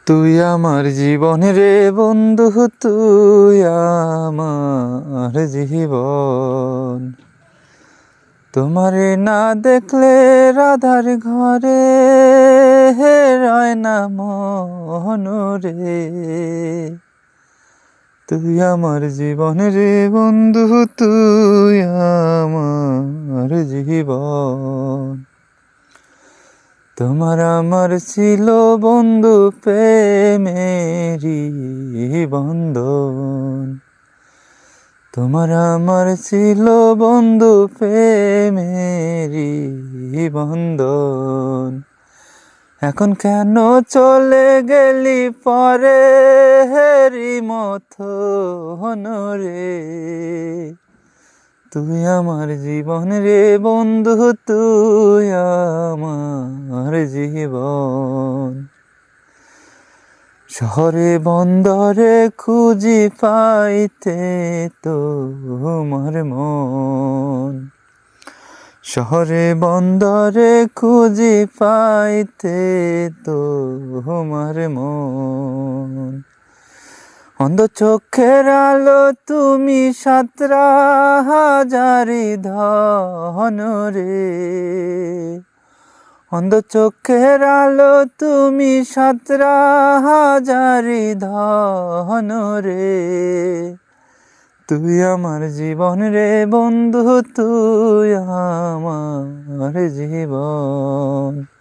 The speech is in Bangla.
তুই আমার জীবন রে বন্ধু, তুই আমার জীবন। তোমারে না দেখলে রাধার ঘরে রয় না মন রে। তুই আমার জীবন রে বন্ধু, তুই আমার জীবন। তোমার আমার ছিল বন্ধু প্রেমেরি বন্ধন। তোমার আমার ছিল বন্ধু প্রেমেরি বন্ধন। এখন কেন চলে গেলি পরে হেরি মথন রে। তুই আমার জীবন রে বন্ধু, তুই আমার জীবন। শহরে বন্দরে খুঁজি পাইতে তোমার মন। শহরে বন্দরে খুঁজি পাইতে তোমার মন। অন্ধ চোখের আলো তুমি সাতরা হাজারি ধন রে। অন্ধ চোখের আলো তুমি সাতরা হাজারি ধন রে। তুই আমার জীবন রে বন্ধু, তুই আমার জীবন।